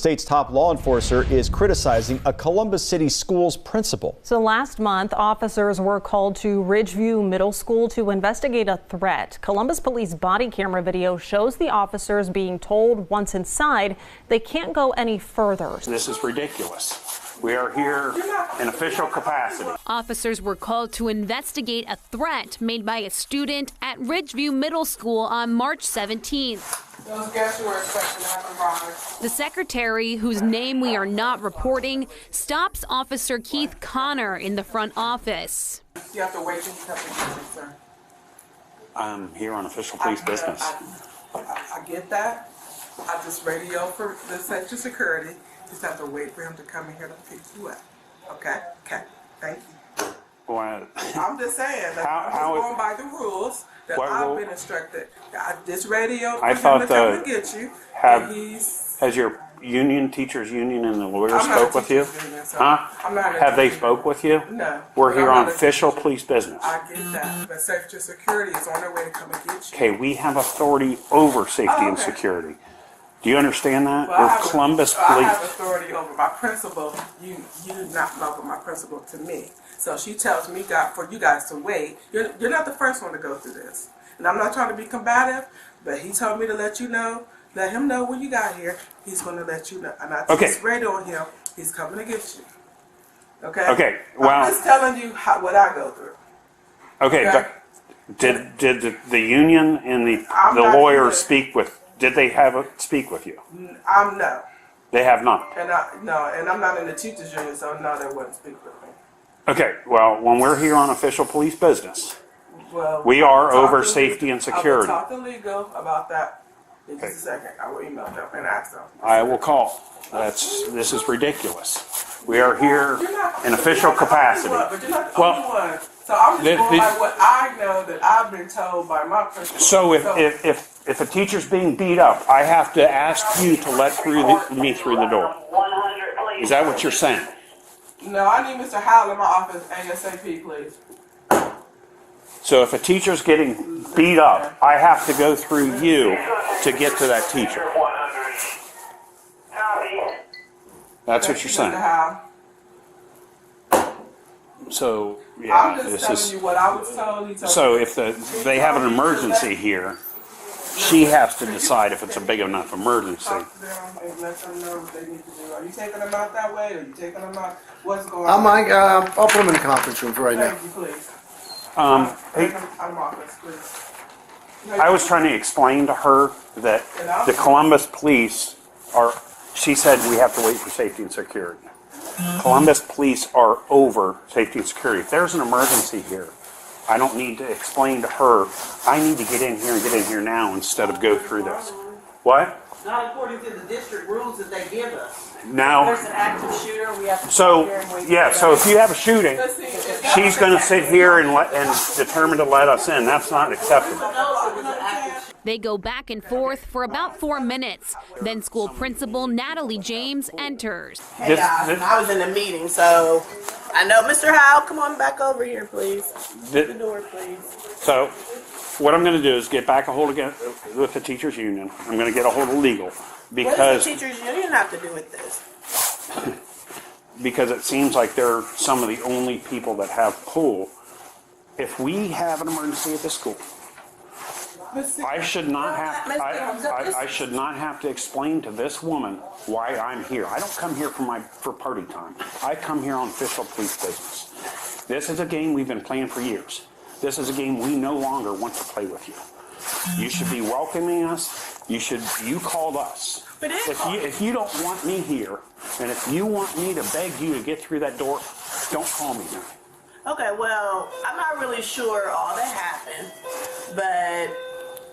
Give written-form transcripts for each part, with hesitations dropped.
state's top law enforcer is criticizing a Columbus City school's principal. So last month, officers were called to Ridgeview Middle School to investigate a threat. Columbus police body camera video shows the officers being told once inside they can't go any further. This is ridiculous. We are here in official capacity. Officers were called to investigate a threat made by a student at Ridgeview Middle School on March 17th. Those guests who were expecting to have arrived. The secretary, whose name we are not reporting, stops Officer Keith Connor in the front office. You have to wait till you come in, sir. I'm here on official police business. I get that. I just radio for the safety security. You just have to wait for him to come in here to pick you up. Okay? Okay. Thank you. Well, I'm just saying that I'm just going by the rules that I've been instructed. This radio for him to come and get you. Has your union, teachers union, and the lawyers spoke with you? Have they spoke with you? No. We're here on official police business. I get that, but safety security is on their way to come and get you. Okay, we have authority over safety and security. Do you understand that? We're Columbus Police. I have authority over my principal. You do not over my principal to me. So she tells me for you guys to wait. You're not the first one to go through this. And I'm not trying to be combative, but he told me to let you know, let him know when you got here. He's going to let you know. And I just read on him. He's coming to get you. Okay? Okay, well. I'm just telling you what I go through. Okay, but did the union and the lawyers speak with? Did they speak with you? No. They have not. And I'm not in the teachers union, so no, they wouldn't speak with me. Okay, well, when we're here on official police business, we are over safety and security. I will talk to legal about that in just a second. I will email them and ask them. I will call. This is ridiculous. We are here in official capacity. But you're not the only one. So I'm just going by what I know that I've been told by my principal. So if a teacher's being beat up, I have to ask you to let me through the door. Is that what you're saying? No, I need Mr. Howell in my office ASAP, please. So if a teacher's getting beat up, I have to go through you to get to that teacher. That's what you're saying. So yeah, I'm just telling you what I was told. So if they have an emergency here, she has to decide if it's a big enough emergency. Talk to them and let them know what they need to do. Are you taking them out that way? Or are you taking them out? What's going on? I'll put them in the conference room for right now. Thank you, please. I was trying to explain to her that the Columbus police she said we have to wait for safety and security. Columbus police are over safety and security. If there's an emergency here, I don't need to explain to her, I need to get in here and get in here now instead of go through this. What? Not according to the district rules that they give us. Now, there's an active shooter, we have to so if you have a shooting, she's going to sit here and determine to let us in. That's not acceptable. They go back and forth for about 4 minutes. Then school principal Natalie James enters. Hey guys, I was in a meeting, so I know Mr. Howell, come on back over here, please. Open the door, please. So what I'm going to do is get back a hold with the teachers union. I'm going to get a hold of legal because. What does the teachers union have to do with this? Because it seems like they're some of the only people that have pull. If we have an emergency at the school, I should not have to explain to this woman why I'm here. I don't come here for party time. I come here on official police business. This is a game we've been playing for years. This is a game we no longer want to play with you. You should be welcoming us. You called us. If you don't want me here, and if you want me to beg you to get through that door, don't call me now. Okay, well, I'm not really sure all that happened, but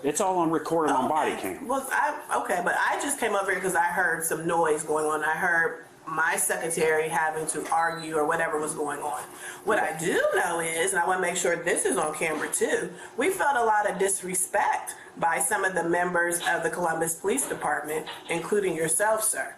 it's all on recording on Bodycam. Well, but I just came over here because I heard some noise going on. I heard my secretary having to argue or whatever was going on. What I do know is, and I want to make sure this is on camera too, we felt a lot of disrespect by some of the members of the Columbus Police Department, including yourself, sir.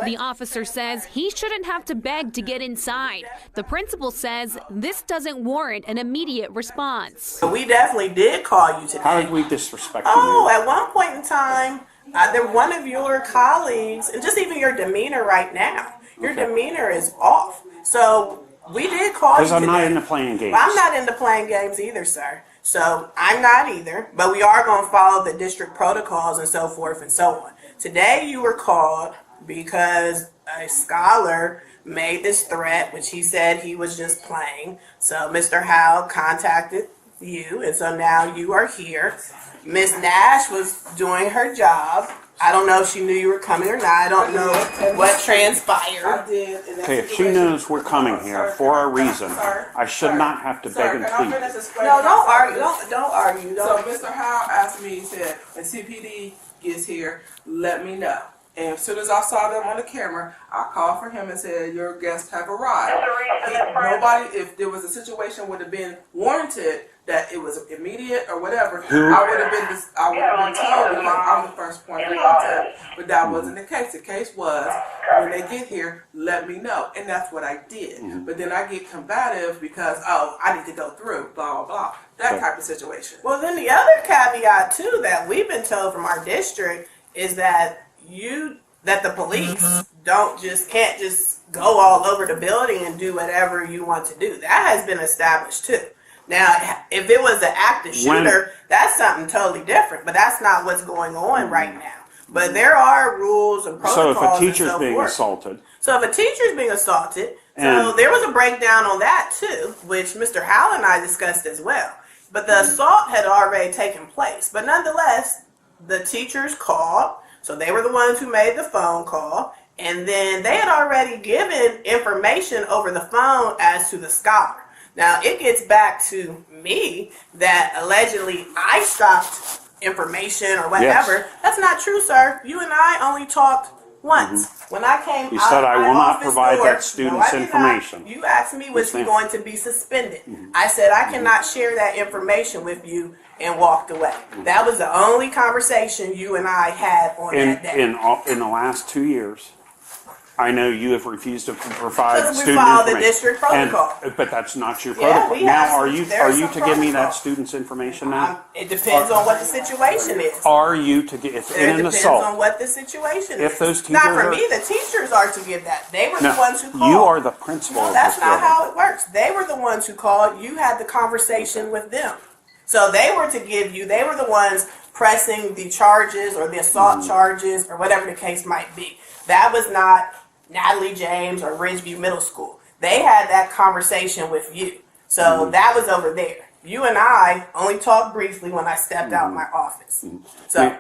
The officer says he shouldn't have to beg to get inside. The principal says this doesn't warrant an immediate response. We definitely did call you today. How did we disrespect you? Oh, at one point in time, They're one of your colleagues, and just even your demeanor right now. Your demeanor is off. So we did call you Because I'm not today. into playing games. I'm not into playing games either, sir. So I'm not either. But we are going to follow the district protocols and so forth and so on. Today you were called because a scholar made this threat, which he said he was just playing. So Mr. Howe contacted you, and so now you are here. Miss Nash was doing her job. I don't know if she knew you were coming or not. I don't know what transpired. I did. In that Okay, if she situation. knows we're coming here Sir, for a reason, sir, I should sir, not have to sir, beg and can I plead. finish explaining No, don't myself? argue. Don't argue. So Don't. Mr. Howe asked me, he said, when CPD gets here, let me know. And as soon as I saw them on the camera, I called for him and said, your guests have arrived. Nobody, if there was a situation would have been warranted that it was immediate or whatever, I would have been told because I'm the first point of contact. But that wasn't the case. The case was, when they get here, let me know. And that's what I did. But then I get combative because, oh, I need to go through, blah, blah, blah. That type of situation. Well, then the other caveat too that we've been told from our district is that the police can't just go all over the building and do whatever you want to do. That has been established too. Now, if it was an active shooter, that's something totally different. But that's not what's going on right now. But there are rules and protocols. So if a teacher's and so being forth. assaulted, So if a teacher's being assaulted, so And- there was a breakdown on that too, which Mr. Howell and I discussed as well. But the assault had already taken place. But nonetheless, the teachers called, so they were the ones who made the phone call, and then they had already given information over the phone as to the scholar. Now it gets back to me that allegedly I stopped information or whatever. Yes. That's not true, sir. You and I only talked once. When I came You out said, of "I my will not office provide door," that student's No, I did information. not. You asked me, was Yes, he ma'am. going to be suspended? I said, I cannot share that information with you, and walked away. That was the only conversation you and I had on that day. in the last 2 years, I know you have refused to provide Because we student followed the information. district protocol. But that's not your Yeah, protocol. we Now, have are some- you there's to some give me that protocol. student's information now? It depends on what the situation is. Are you to get, if It in an depends assault, on what the situation is. If those Not teachers for are- me, the teachers are to give that. They were the no, ones who called. you are the principal No, of that's this not building. how it works. They were the ones who called. You had the conversation with them. So they were to give you, they were the ones pressing the charges or the assault charges or whatever the case might be. That was not Natalie James or Ridgeview Middle School. They had that conversation with you. So that was over there. You and I only talked briefly when I stepped out of my office. So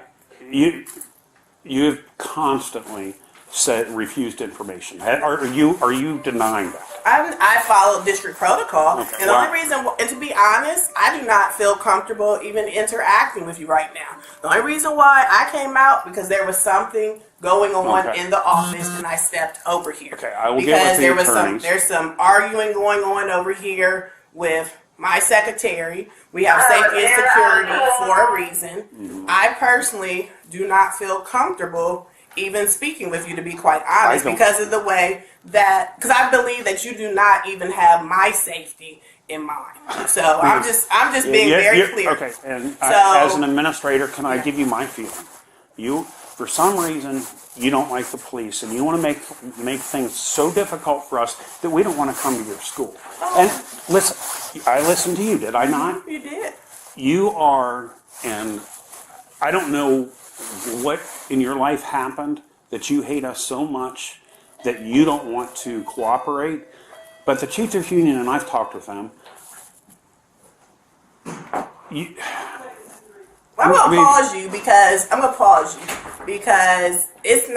You've constantly said refused information. Are you denying that? I follow district protocol, Okay, and the wow. only reason, and to be honest, I do not feel comfortable even interacting with you right now. The only reason why I came out because there was something going on Okay. in the office, and I stepped over here. Okay, I will get because with the there was attorneys. there's some arguing going on over here with my secretary. We have safety and security for a reason. Mm-hmm. I personally do not feel comfortable even speaking with you, to be quite honest, I don't. because of the way that, because I believe that you do not even have my safety in mind. So I'm just being very clear. Okay, and So- as an administrator, can I give you my feeling? You, for some reason, you don't like the police, and you want to make things so difficult for us that we don't want to come to your school. And listen, I listened to you, did I not? You did. You are, and I don't know what in your life happened that you hate us so much that you don't want to cooperate. But the teachers union, and I've talked with them, I'm gonna pause you because it's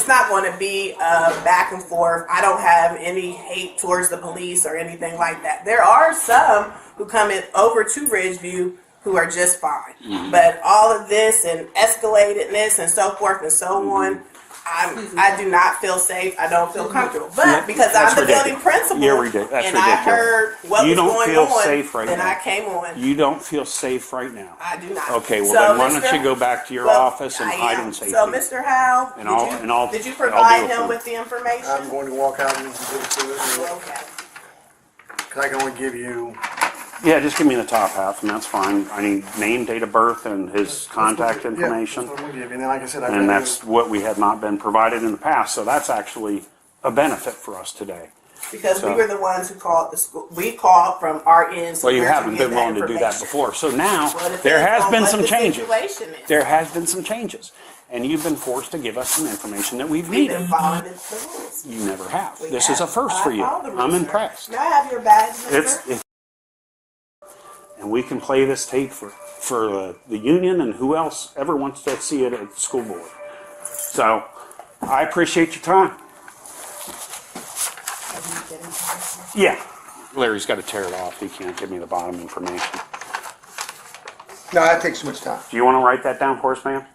not going to be a back and forth. I don't have any hate towards the police or anything like that. There are some who come in over to Ridgeview who are just fine, but all of this and escalatedness and so forth and so on, I do not feel safe. I don't feel comfortable. But Yeah, because that's I'm the building ridiculous. principal, You're ridiculous. That's and I ridiculous. heard what You was don't going feel on, safe right then now. I came on. You don't feel safe right now. I do not. Okay, well So, then why don't Mr. you go back to your Well, office and I hide am. in safety? So, Mr. Howe, And I'll did you deal provide with him them. with the information? I'm going to walk out and give it to you. Okay. I can only give you Yeah, just give me the top half, and that's fine. I need name, date of birth, and his contact information. Yeah, that's what I'm gonna give you. And then, like I said, And that's what we had not been provided in the past, so that's actually a benefit for us today. Because we were the ones who called the school. We called from our end. Well, you haven't been willing to do that before. So now, there has been some changes. There has been some changes. And you've been forced to give us some information that we've We've needed. been following the rules. You never have. This is a first for you. I'm impressed. May I have your badge, mister? And we can play this tape for the union and who else ever wants to see it at the school board. So, I appreciate your time. Yeah. Larry's got to tear it off. He can't give me the bottom information. No, that takes too much time. Do you want to write that down for us, ma'am?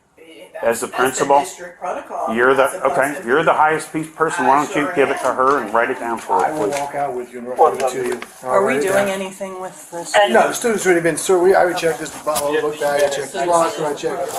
As the principal? That's the district protocol. You're the highest person. Why don't you give it to her and write it down for I her, will please? walk out with you and refer it to you. Are we doing anything with this? No, the student's already been, sir, I would check this book bag, I checked the locker, I checked.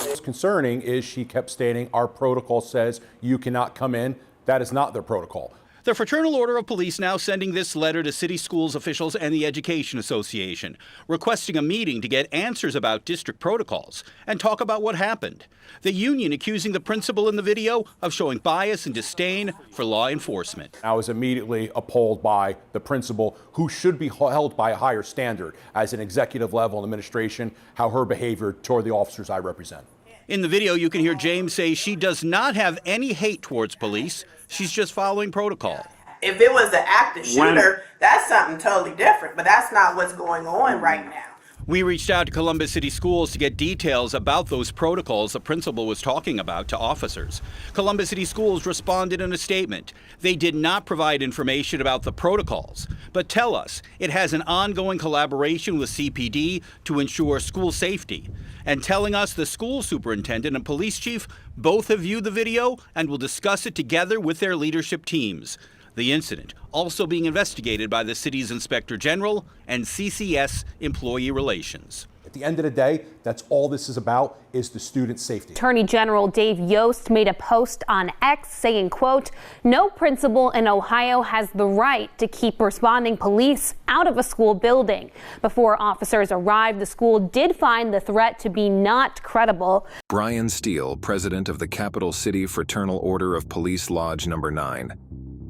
What's concerning is she kept stating our protocol says you cannot come in. That is not their protocol. The Fraternal Order of Police now sending this letter to city schools officials and the Education Association, requesting a meeting to get answers about district protocols and talk about what happened. The union accusing the principal in the video of showing bias and disdain for law enforcement. I was immediately appalled by the principal, who should be held by a higher standard as an executive level in administration, how her behavior toward the officers I represent. In the video, you can hear James say she does not have any hate towards police. She's just following protocol. If it was the active shooter, that's something totally different. But that's not what's going on right now. We reached out to Columbus City Schools to get details about those protocols the principal was talking about to officers. Columbus City Schools responded in a statement. They did not provide information about the protocols, but tell us it has an ongoing collaboration with CPD to ensure school safety. And telling us the school superintendent and police chief both have viewed the video and will discuss it together with their leadership teams. The incident also being investigated by the city's Inspector General and CCS Employee Relations. At the end of the day, that's all this is about, is the student safety. Attorney General Dave Yost made a post on X saying, quote, "No principal in Ohio has the right to keep responding police out of a school building." Before officers arrived, the school did find the threat to be not credible. Brian Steele, president of the Capital City Fraternal Order of Police Lodge No. 9,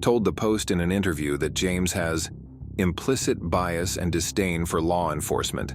told the Post in an interview that James has implicit bias and disdain for law enforcement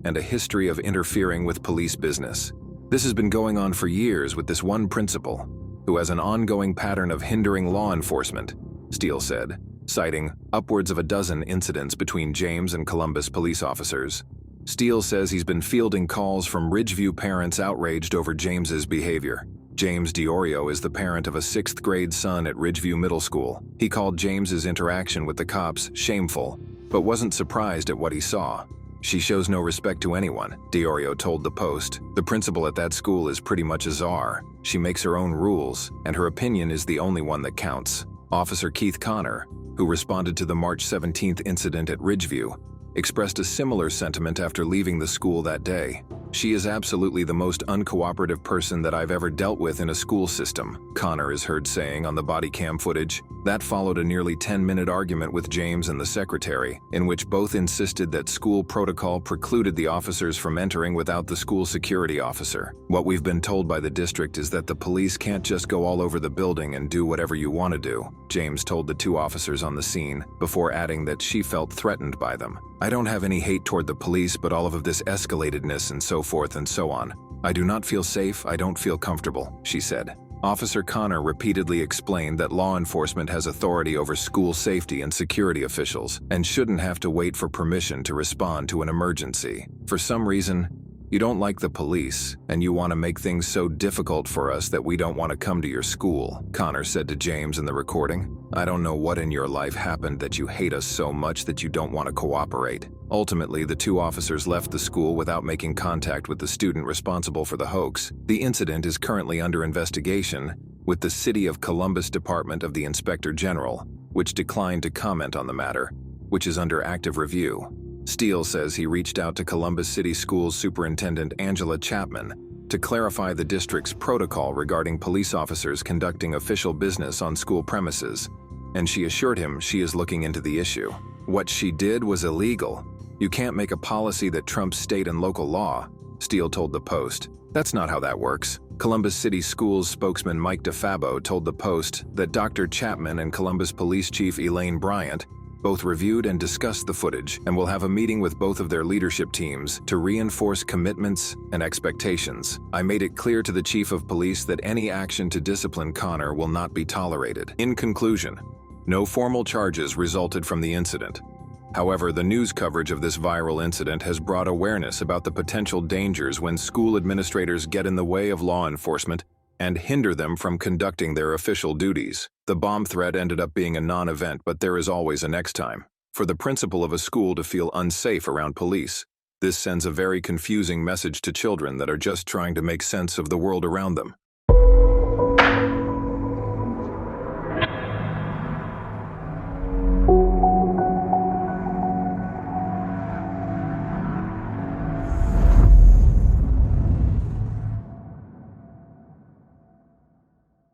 and a history of interfering with police business. This has been going on for years with this one principal, who has an ongoing pattern of hindering law enforcement, Steele said, citing upwards of a dozen incidents between James and Columbus police officers. Steele says he's been fielding calls from Ridgeview parents outraged over James's behavior. James DiOrio is the parent of a 6th grade son at Ridgeview Middle School. He called James's interaction with the cops shameful, but wasn't surprised at what he saw. "She shows no respect to anyone," DiOrio told the Post. "The principal at that school is pretty much a czar. She makes her own rules, and her opinion is the only one that counts." Officer Keith Connor, who responded to the March 17th incident at Ridgeview, expressed a similar sentiment after leaving the school that day. "She is absolutely the most uncooperative person that I've ever dealt with in a school system," Connor is heard saying on the body cam footage. That followed a nearly 10-minute argument with James and the secretary, in which both insisted that school protocol precluded the officers from entering without the school security officer. "What we've been told by the district is that the police can't just go all over the building and do whatever you want to do," James told the two officers on the scene, before adding that she felt threatened by them. "I don't have any hate toward the police, but all of this escalatedness and so forth and so on. I do not feel safe, I don't feel comfortable," she said. Officer Connor repeatedly explained that law enforcement has authority over school safety and security officials and shouldn't have to wait for permission to respond to an emergency. "For some reason, you don't like the police, and you want to make things so difficult for us that we don't want to come to your school," Connor said to James in the recording. "I don't know what in your life happened that you hate us so much that you don't want to cooperate." Ultimately, the two officers left the school without making contact with the student responsible for the hoax. The incident is currently under investigation with the City of Columbus Department of the Inspector General, which declined to comment on the matter, which is under active review. Steele says he reached out to Columbus City Schools Superintendent Angela Chapman to clarify the district's protocol regarding police officers conducting official business on school premises, and she assured him she is looking into the issue. What she did was illegal. You can't make a policy that trumps state and local law, Steele told the Post. That's not how that works. Columbus City Schools spokesman Mike DeFabo told the Post that Dr. Chapman and Columbus Police Chief Elaine Bryant both reviewed and discussed the footage and will have a meeting with both of their leadership teams to reinforce commitments and expectations. I made it clear to the chief of police that any action to discipline Connor will not be tolerated. In conclusion, no formal charges resulted from the incident. However, the news coverage of this viral incident has brought awareness about the potential dangers when school administrators get in the way of law enforcement and hinder them from conducting their official duties. The bomb threat ended up being a non-event, but there is always a next time. For the principal of a school to feel unsafe around police, this sends a very confusing message to children that are just trying to make sense of the world around them.